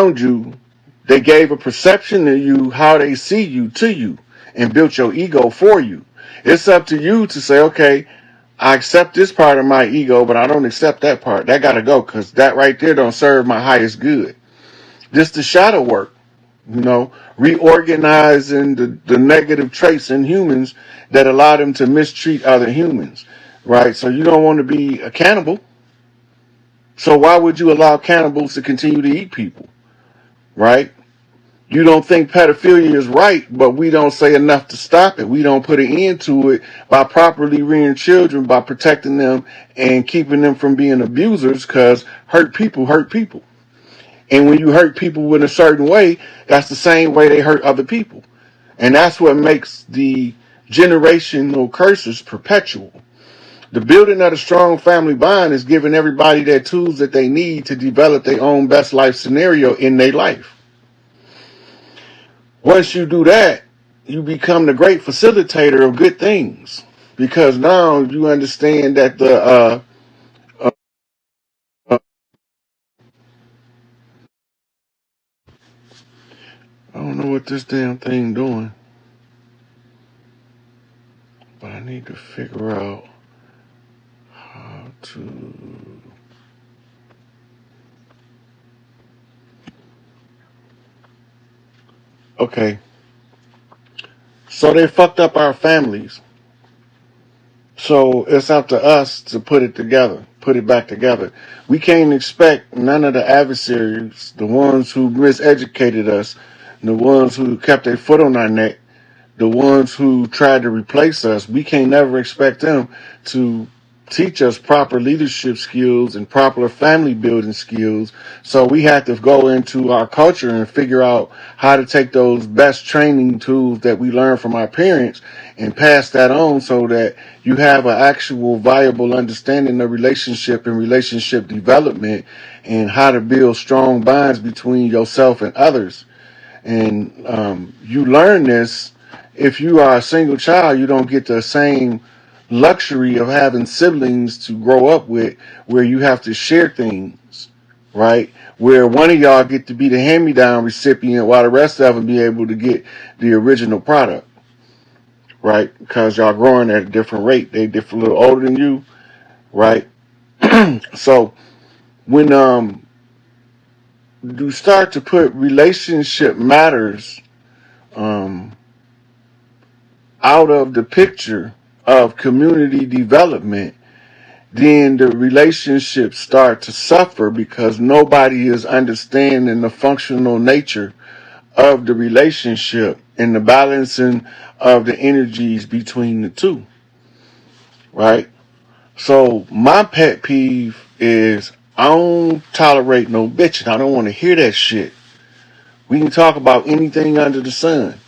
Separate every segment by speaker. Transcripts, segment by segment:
Speaker 1: around you, they gave a perception of you, how they see you, to you, and built your ego for you. It's up to you to say, okay, I accept this part of my ego, but I don't accept that part. That got to go, because that right there don't serve my highest good. This the shadow work, reorganizing the negative traits in humans that allow them to mistreat other humans, right? So you don't want to be a cannibal. So why would you allow cannibals to continue to eat people, right? You don't think pedophilia is right, but we don't say enough to stop it. We don't put an end to it by properly rearing children, by protecting them and keeping them from being abusers, because hurt people hurt people. And when you hurt people in a certain way, that's the same way they hurt other people. And that's what makes the generational curses perpetual. The building of a strong family bond is giving everybody their tools that they need to develop their own best life scenario in their life. Once you do that, you become the great facilitator of good things, because now you understand that uh, uh, I don't know what this damn thing doing, but I need to figure out how to. Okay, so they fucked up our families. So it's up to us to put it together, put it back together. We can't expect none of the adversaries, the ones who miseducated us, the ones who kept their foot on our neck, the ones who tried to replace us. We can't never expect them to teach us proper leadership skills and proper family building skills. So we have to go into our culture and figure out how to take those best training tools that we learned from our parents and pass that on, so that you have an actual viable understanding of relationship and relationship development, and how to build strong bonds between yourself and others. And you learn this. If you are a single child, you don't get the same luxury of having siblings to grow up with, where you have to share things, right? Where one of y'all get to be the hand-me-down recipient, while the rest of them be able to get the original product, right? Because y'all growing at a different rate. They different, a little older than you, right? So when you start to put relationship matters um, out of the picture of community development, then the relationships start to suffer, because nobody is understanding the functional nature of the relationship and the balancing of the energies between the two, right? So my pet peeve is, I don't tolerate no bitching. I don't want to hear that shit. We can talk about anything under the sun,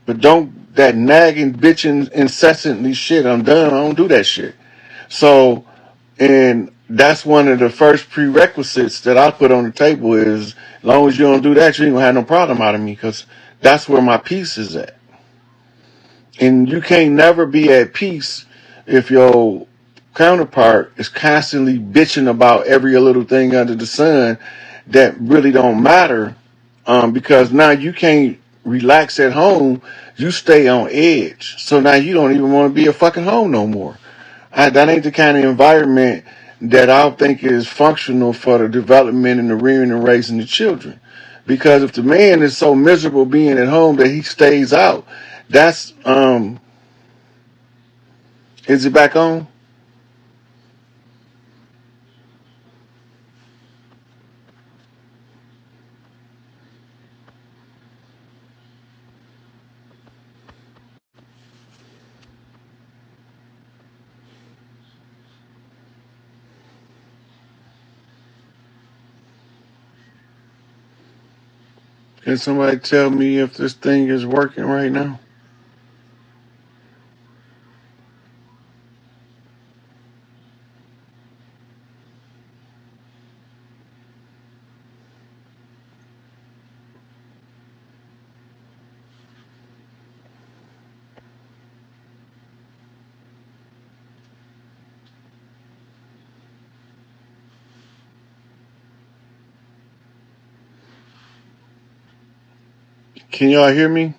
Speaker 1: but don't that nagging, bitching, incessantly shit. I'm done. I don't do that shit. So, and that's one of the first prerequisites that I put on the table is, as long as you don't do that, you ain't gonna have no problem out of me, because that's where my peace is at. And you can't never be at peace if your counterpart is constantly bitching about every little thing under the sun that really don't matter, because now you can't relax at home. You stay on edge. So now you don't even want to be a fucking home no more. That ain't the kind of environment that I think is functional for the development and the rearing and raising the children. Because if the man is so miserable being at home that he stays out, that's is it back on? Can somebody tell me if this thing is working right now? Can y'all hear me?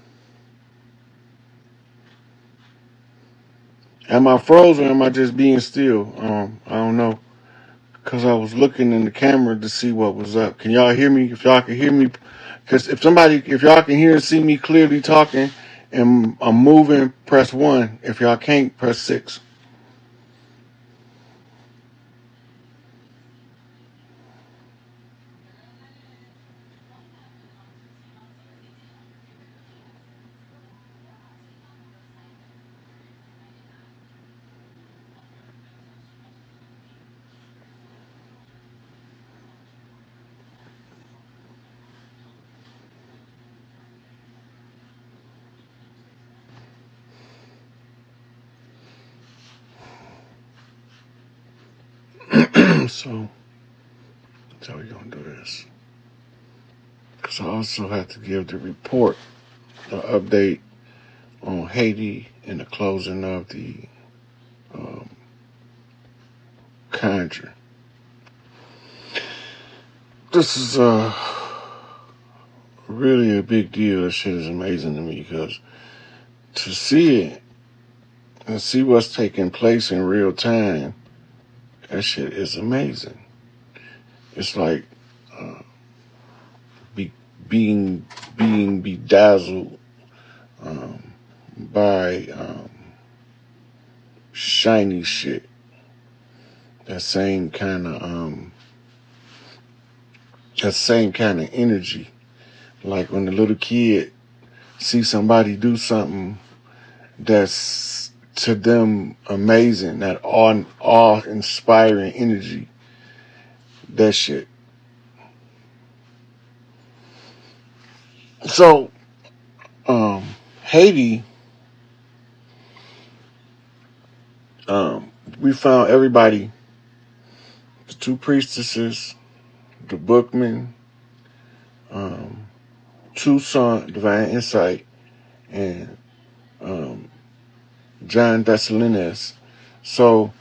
Speaker 1: Am I frozen or am I just being still? I don't know. Because I was looking in the camera to see what was up. Can y'all hear me? If y'all can hear me, because if y'all can hear and see me clearly talking and I'm moving, press 1. If y'all can't, press 6. So we're going to do this. Because I also have to give the report, the update on Haiti and the closing of the um, conjure. This is really a big deal. This shit is amazing to me because to see it and see what's taking place in real time, that shit is amazing. It's like uh, be, being bedazzled by shiny shit. That same kind of energy. Like when the little kid see somebody do something that's to them amazing, that awe-inspiring energy. That shit. So, Haiti, we found everybody, the 2 priestesses, the bookman, um, 2 son, Divine Insight, and John Dessalines. So,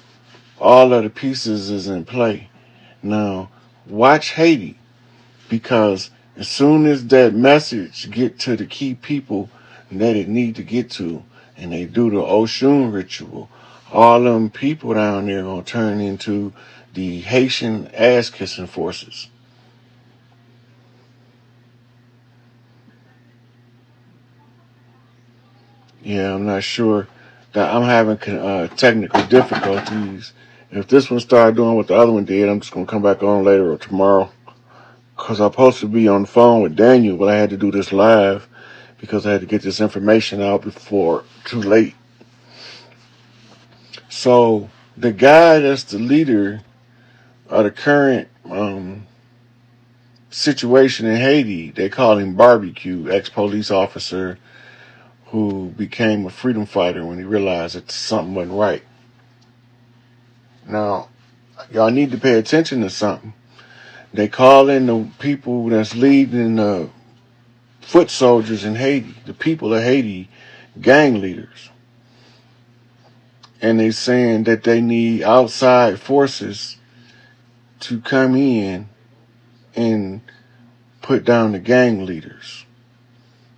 Speaker 1: all of the pieces is in play. Now, watch Haiti, because as soon as that message get to the key people that it need to get to, and they do the Oshun ritual, all them people down there gonna turn into the Haitian ass-kissing forces. Yeah, I'm not sure that I'm having technical difficulties. If this one started doing what the other one did, I'm just gonna come back on later or tomorrow. Cause I'm supposed to be on the phone with Daniel, but I had to do this live because I had to get this information out before too late. So the guy that's the leader of the current situation in Haiti, they call him Barbecue, ex-police officer who became a freedom fighter when he realized that something wasn't right. Now, y'all need to pay attention to something. They call in the people that's leading the foot soldiers in Haiti, the people of Haiti, gang leaders. And they saying that they need outside forces to come in and put down the gang leaders.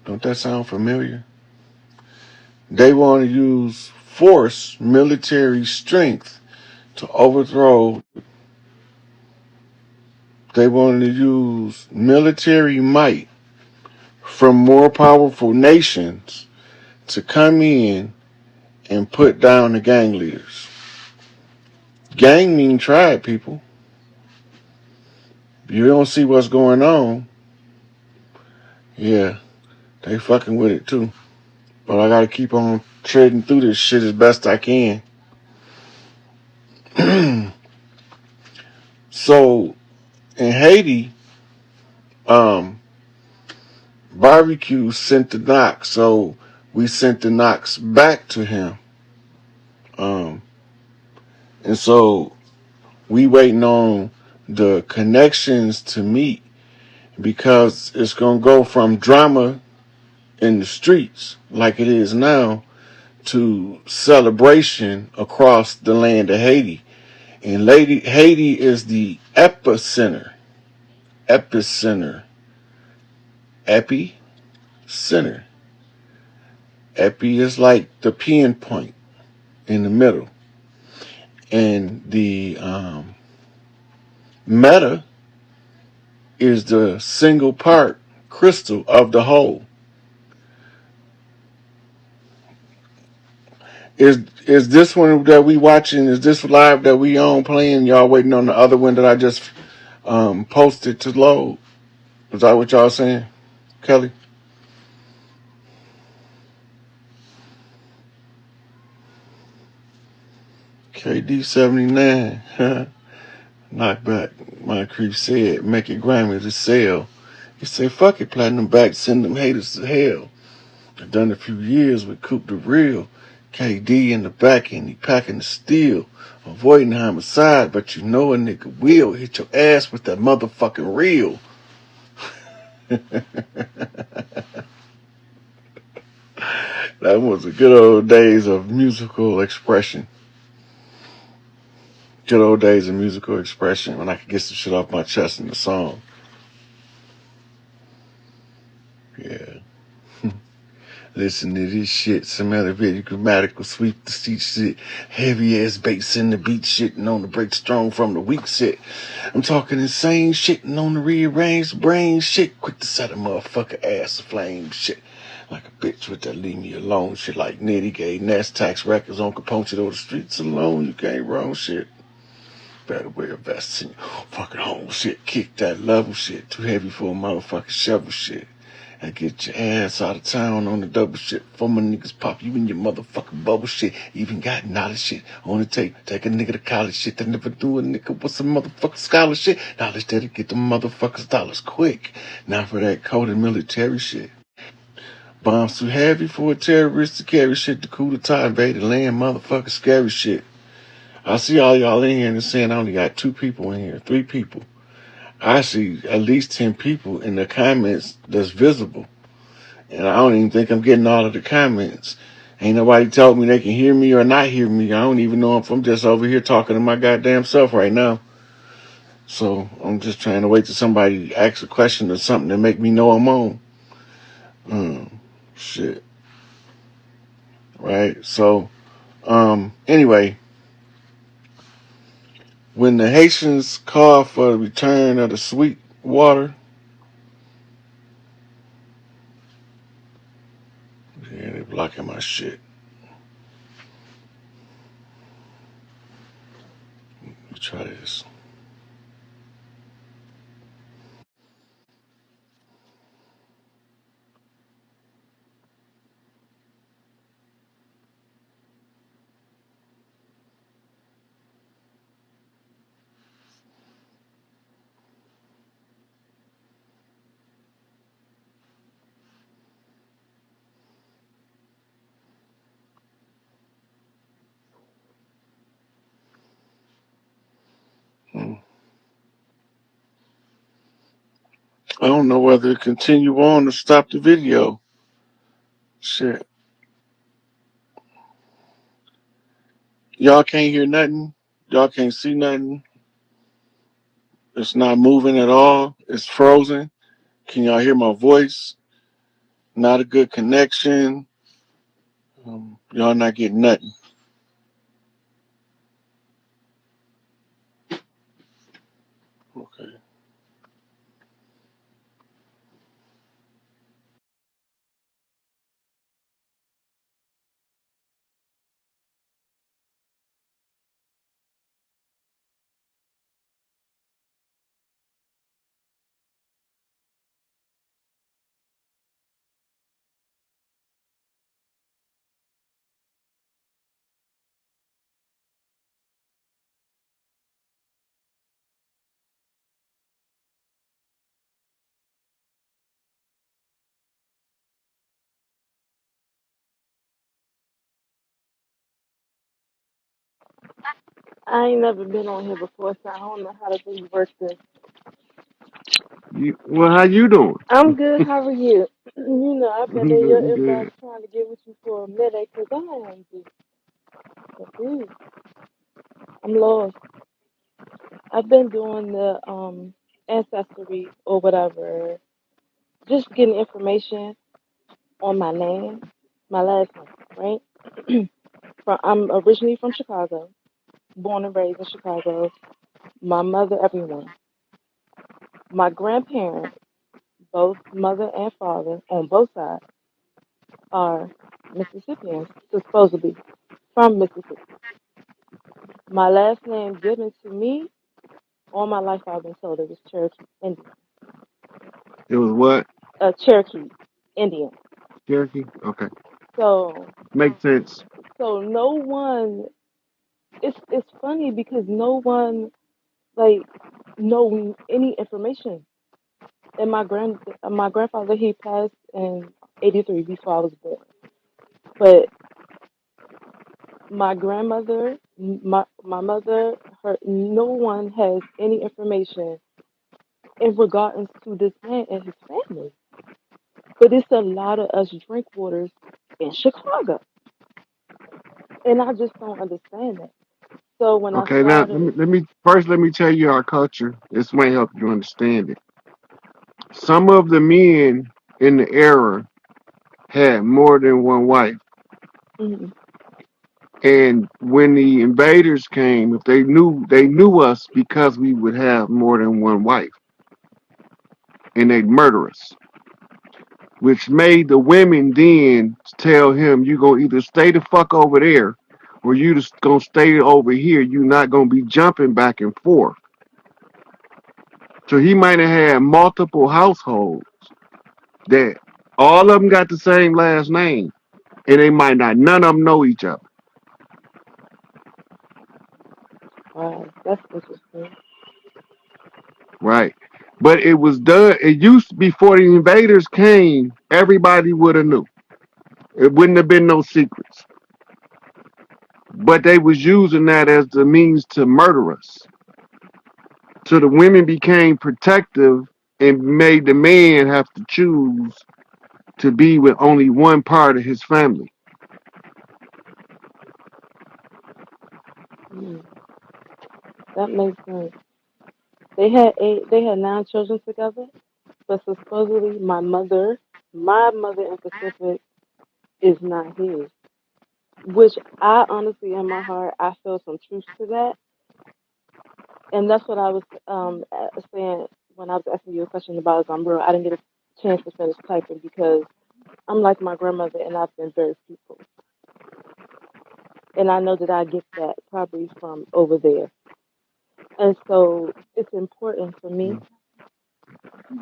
Speaker 1: Don't that sound familiar? They want to use force, military strength to overthrow. They want to use military might from more powerful nations to come in and put down the gang leaders. Gang mean tribe, people. You don't see what's going on. Yeah, they fucking with it too. But I gotta keep on treading through this shit as best I can. So in Haiti, Barbecue sent the knock, so we sent the knocks back to him. And so we waiting on the connections to meet, because it's gonna go from drama in the streets like it is now to celebration across the land of Haiti. And Haiti is the epicenter, center. Epi is like the pinpoint in the middle. And the meta is the single part crystal of the whole. Is this one that we watching? Is this live that we on playing? Y'all waiting on the other one that I just posted to load? Is that what y'all saying, Kelly? KD79. Knockback. My creep said, make it grimy to sell. He said, fuck it, platinum back, send them haters to hell. I've done a few years with Coop the Real. KD in the back and he packing the steel. Avoiding homicide, but you know a nigga will hit your ass with that motherfucking reel. That was the good old days of musical expression. Good old days of musical expression when I could get some shit off my chest in the song. Yeah. Listen to this shit, some elevated grammatical sweep the seat shit, heavy ass bass in the beat shit, and on the break strong from the weak shit. I'm talking insane shit and on the rearranged brain shit, quick to set a motherfucker ass aflame shit. Like a bitch with that leave me alone shit, like Nitty Gay, Nest Tax Records on Caponche or the streets alone, you can't wrong shit. Better wear a vest in your fucking home shit, kick that level shit, too heavy for a motherfucking shovel shit. And get your ass out of town on the double shit. For my niggas pop you in your motherfucking bubble shit. Even got knowledge shit on the tape. Take a nigga to college shit. That never do a nigga with some motherfucking scholar shit. Knowledge that'll get them motherfuckers dollars quick. Now for that coded military shit. Bombs too heavy for a terrorist to carry shit. The coup d'etat invaded land, motherfucking scary shit. I see all y'all in here and saying I only got 2 people in here, 3 people. I see at least 10 people in the comments that's visible. And I don't even think I'm getting all of the comments. Ain't nobody told me they can hear me or not hear me. I don't even know if I'm just over here talking to my goddamn self right now. So I'm just trying to wait till somebody asks a question or something to make me know I'm on. Shit. Right? So, anyway, when the Haitians call for the return of the sweet water, yeah, they blocking my shit. Let me try this. Hmm. I don't know whether to continue on or stop the video. Shit. Y'all can't hear nothing. Y'all can't see nothing. It's not moving at all. It's frozen. Can y'all hear my voice? Not a good connection. Y'all not getting nothing. Okay.
Speaker 2: I ain't never been on here before, so I don't know how to really work this.
Speaker 1: Well, how you doing?
Speaker 2: I'm good. How are you? You know, I've been in your
Speaker 1: Good,
Speaker 2: inbox
Speaker 1: good.
Speaker 2: trying to get with you for a minute because I am just confused. I'm lost. I've been doing the ancestry or whatever, just getting information. on my name, my last name, right? I'm originally from Chicago, born and raised in Chicago. My mother, everyone. My grandparents, both mother and father, on both sides, are Mississippians, supposedly from Mississippi. My last name given to me, all my life I've been told it was Cherokee Indian.
Speaker 1: It was what?
Speaker 2: Cherokee Indian.
Speaker 1: Cherokee? Okay.
Speaker 2: So,
Speaker 1: Makes sense.
Speaker 2: so no one. It's funny because no one like know any information. And my grandfather he passed in '83 before I was born. But my grandmother, my mother, her no one has any information in regards to this man and his family. But it's a lot of us drink waters in Chicago, and I just don't understand that. So when I
Speaker 1: Okay, now
Speaker 2: started,
Speaker 1: let me tell you our culture. This might help you understand it. Some of the men in the era had more than one wife.
Speaker 2: mm,
Speaker 1: And when the invaders came, if they knew us because we would have more than one wife, and they'd murder us, which made the women then tell him, "You gonna either stay the fuck over there, or you just gonna stay over here. You not gonna be jumping back and forth." So he might have had multiple households that all of them got the same last name, and they might not none of them know each other,
Speaker 2: wow, that's interesting.
Speaker 1: right? But it was done. It used to, before the invaders came, everybody would have knew. It wouldn't have been no secrets. But they was using that as the means to murder us. So the women became protective and made the man have to choose to be with only one part of his family.
Speaker 2: Mm, that makes sense. They had 9 children together, but supposedly my mother in specific, is not his. Which I honestly, in my heart, I feel some truth to that, and that's what I was saying when I was asking you a question about Zumbro. I didn't get a chance to finish typing because I'm like my grandmother, and I've been very peaceful, and I know that I get that probably from over there, and so it's important for me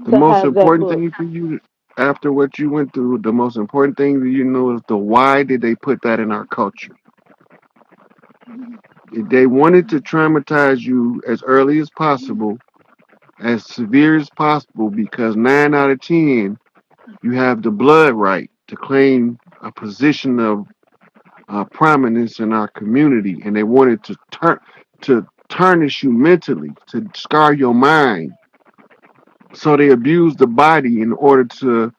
Speaker 1: The
Speaker 2: to
Speaker 1: most
Speaker 2: have that
Speaker 1: important
Speaker 2: book.
Speaker 1: thing for you after what you went through, the most important thing that you know is the why did they put that in our culture? They wanted to traumatize you as early as possible, as severe as possible, because 9 out of 10 you have the blood right to claim a position of prominence in our community, and they wanted to tarnish you mentally, to scar your mind. So they abused the body in order to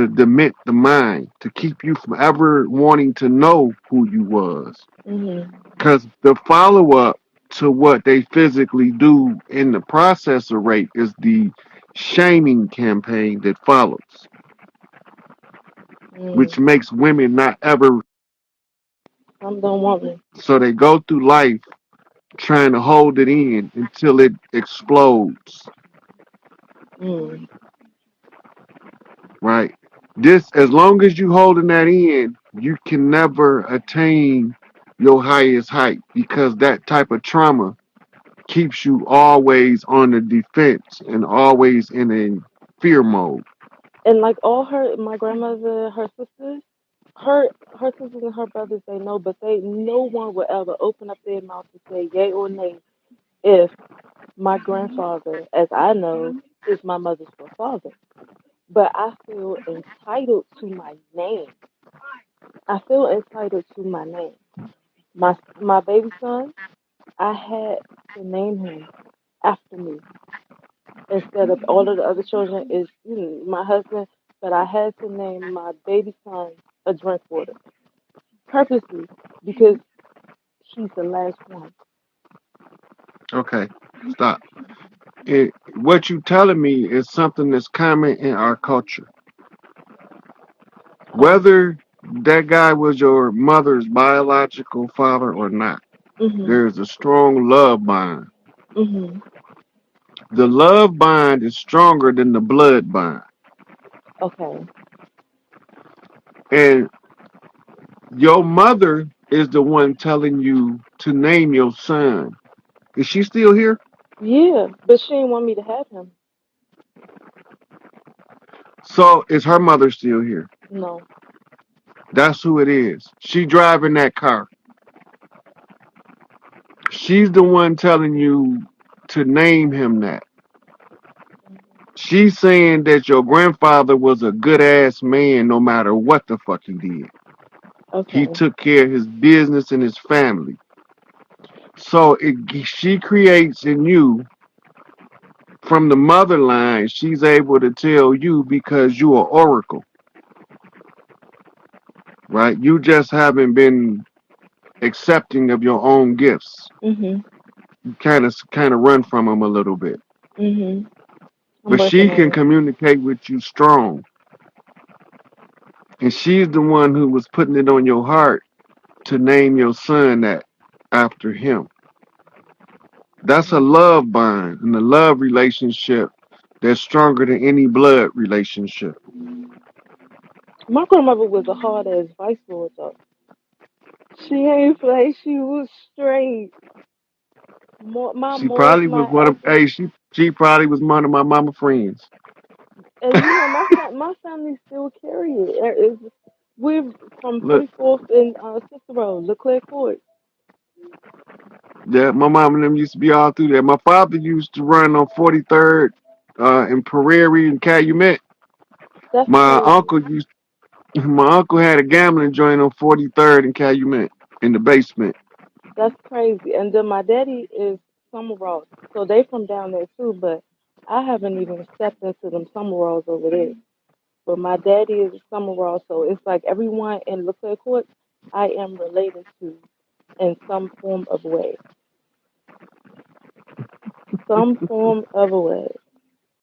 Speaker 1: demit the mind, to keep you from ever wanting to know who you was.
Speaker 2: Mhm.
Speaker 1: Because the follow up to what they physically do in the process of rape is the shaming campaign that follows, which
Speaker 2: Mm.
Speaker 1: makes women not ever.
Speaker 2: Some don't want me.
Speaker 1: So they go through life trying to hold it in until it explodes,
Speaker 2: Mm.
Speaker 1: right? This, as long as you holding that in, you can never attain your highest height because that type of trauma keeps you always on the defense and always in a fear mode.
Speaker 2: And like all my grandmother, her sisters and her brothers, they know, but no one will ever open up their mouth to say yay or nay if my grandfather, as I know, is my mother's father. But I feel entitled to my name. I feel entitled to my name. My baby son, I had to name him after me instead of all of the other children is my husband, but I had to name my baby son a drink water purposely because he's the last one.
Speaker 1: Okay, stop. What you telling me is something that's common in our culture.
Speaker 2: Okay.
Speaker 1: Whether that guy was your mother's biological father or not,
Speaker 2: Mhm.
Speaker 1: there is a strong love bond.
Speaker 2: Mhm.
Speaker 1: The love bond is stronger than the blood bond.
Speaker 2: Okay.
Speaker 1: And your mother is the one telling you to name your son. Is she still here?
Speaker 2: Yeah, but she didn't want me to have him.
Speaker 1: So is her mother still here?
Speaker 2: No.
Speaker 1: That's who it is. She driving that car. She's the one telling you to name him that. She's saying that your grandfather was a good ass man no matter what the fuck he did. He
Speaker 2: Okay.
Speaker 1: took care of his business and his family. So she creates in you from the mother line, she's able to tell you because you are oracle, right? You just haven't been accepting of your own gifts.
Speaker 2: Mhm.
Speaker 1: You kind of run from them a little bit.
Speaker 2: Mhm. I'm
Speaker 1: But
Speaker 2: working
Speaker 1: she
Speaker 2: on
Speaker 1: can
Speaker 2: it.
Speaker 1: communicate with you strong. And she's the one who was putting it on your heart to name your son that after him. That's a
Speaker 2: Mhm.
Speaker 1: love bond and a love relationship that's stronger than any blood relationship.
Speaker 2: My grandmother was a hard ass vice lord though. She ain't play. She was straight. My
Speaker 1: She
Speaker 2: most,
Speaker 1: probably was
Speaker 2: my
Speaker 1: one of
Speaker 2: ever.
Speaker 1: hey, she probably was one of my mama friends.
Speaker 2: And you know, my family still carry it. We're from
Speaker 1: Look,
Speaker 2: 44th and Sister Road, Leclerc Court.
Speaker 1: yeah, my mom and them used to be all through there. My father used to run on 43rd in Prairie and Calumet.
Speaker 2: That's
Speaker 1: My
Speaker 2: crazy.
Speaker 1: uncle used my uncle had a gambling joint on 43rd and Calumet in the basement.
Speaker 2: That's crazy. And then my daddy is Summer Ross, so they from down there too. But I haven't even stepped into them Summer Ross over there. But my daddy is a Summer Ross, so it's like everyone in Leclerc Court, I am related to in some form of way. Some form of a way.